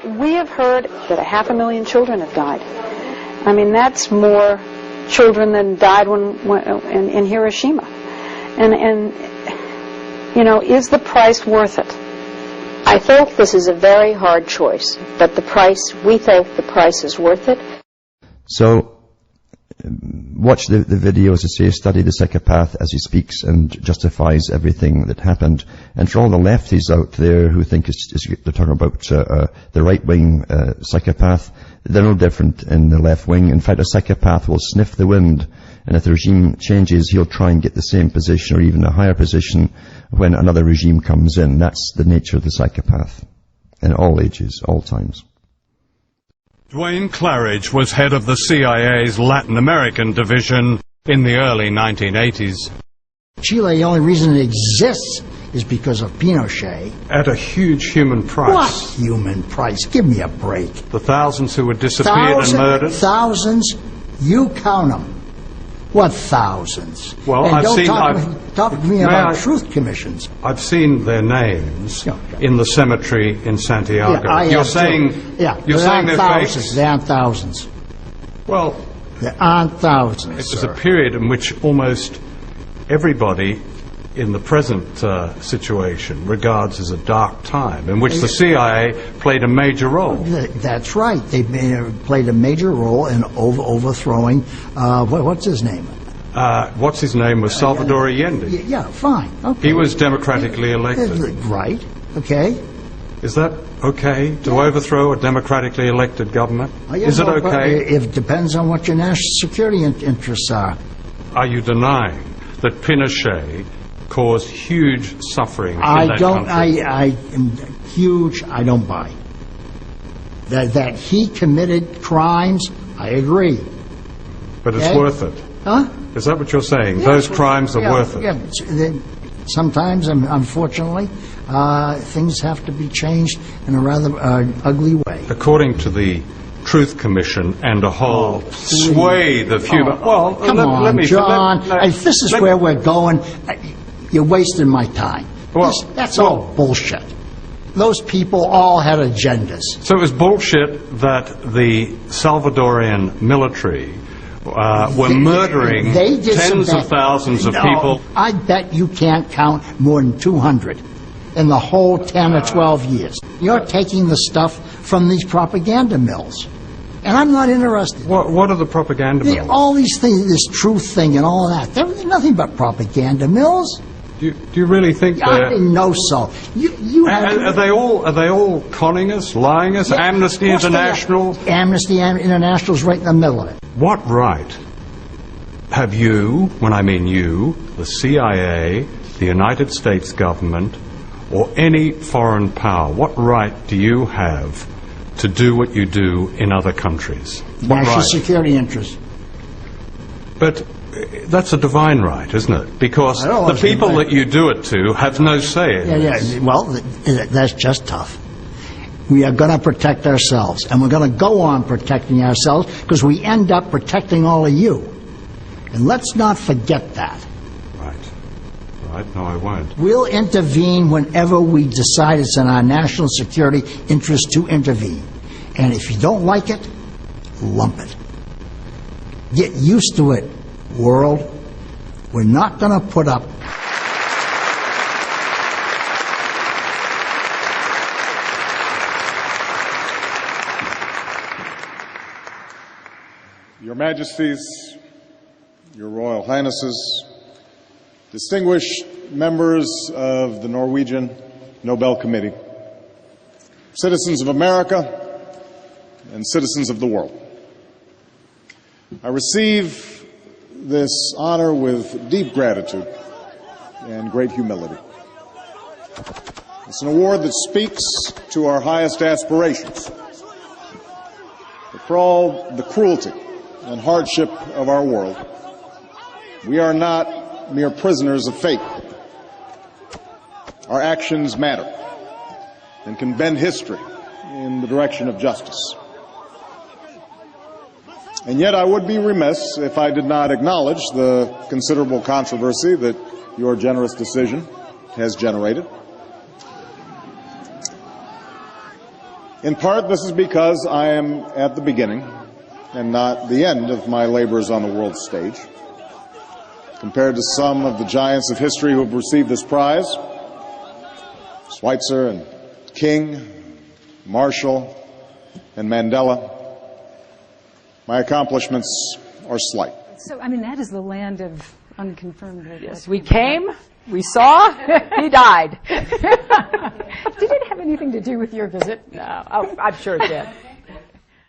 We have heard that 500,000 children have died. I mean, that's more children than died in Hiroshima. And you know, is the price worth it? I think this is a very hard choice, but we think the price is worth it. So, watch the video, as I say, study the psychopath as he speaks and justifies everything that happened. And for all the lefties out there who think they're talking about the right-wing psychopath, they're no different in the left wing. In fact, a psychopath will sniff the wind, and if the regime changes, he'll try and get the same position or even a higher position when another regime comes in. That's the nature of the psychopath in all ages, all times. Duane Claridge was head of the CIA's Latin American division in the early 1980s. Chile, the only reason it exists is because of Pinochet. At a huge human price. What human price? Give me a break. The thousands who were disappeared and murdered. Thousands? You count them. What thousands? Well, and I've don't seen... talk to me about truth commissions. I've seen their names in the cemetery in Santiago. Yeah, you're saying they're thousands. There aren't thousands. Well, there aren't thousands. It was a period in which almost everybody in the present situation regards as a dark time, in which the CIA played a major role. That's right. They played a major role in overthrowing, what's his name? What's his name was Salvador Allende. Yeah, fine. Okay. He was democratically elected. Right. Okay. Is that okay to overthrow a democratically elected government? Is it okay? It depends on what your national security interests are. Are you denying that Pinochet caused huge suffering in that country? I am huge. I don't buy that he committed crimes. I agree. But it's worth it. Huh? Is that what you're saying? Those crimes are worth it. Yeah. Sometimes, unfortunately, things have to be changed in a rather ugly way. According to the Truth Commission and a whole swathe of human... well, come on, John. If this is where we're going, you're wasting my time. Well, that's all bullshit. Those people all had agendas. So it was bullshit that the Salvadorian military were murdering tens of thousands of people. I bet you can't count more than 200 in the whole 10 or 12 years. You're taking the stuff from these propaganda mills. And I'm not interested. What are the propaganda mills? All these things, this truth thing and all that. They're nothing but propaganda mills. Do you really think that? I didn't know so. Are they all conning us, lying us? Yeah, Amnesty International? Amnesty International's right in the middle of it. What right have you, when I mean you, the CIA, the United States government, or any foreign power, what right do you have to do what you do in other countries? National security interests. But that's a divine right, isn't it? Because the people that you do it to have no say in this. Yeah. Well, that's just tough. We are going to protect ourselves, and we're going to go on protecting ourselves because we end up protecting all of you. And let's not forget that. Right. No, I won't. We'll intervene whenever we decide it's in our national security interest to intervene. And if you don't like it, lump it. Get used to it, world. We're not going to put up. Your Majesties, Your Royal Highnesses, distinguished members of the Norwegian Nobel Committee, citizens of America, and citizens of the world. I receive this honor with deep gratitude and great humility. It's an award that speaks to our highest aspirations. But for all the cruelty and hardship of our world, we are not mere prisoners of fate. Our actions matter and can bend history in the direction of justice. And yet I would be remiss if I did not acknowledge the considerable controversy that your generous decision has generated. In part, this is because I am at the beginning and not the end of my labors on the world stage. Compared to some of the giants of history who have received this prize, Schweitzer and King, Marshall, and Mandela, my accomplishments are slight. So, I mean, that is the land of unconfirmed. Yes, we came, we saw, he died. Did it have anything to do with your visit? No, I'm sure it did.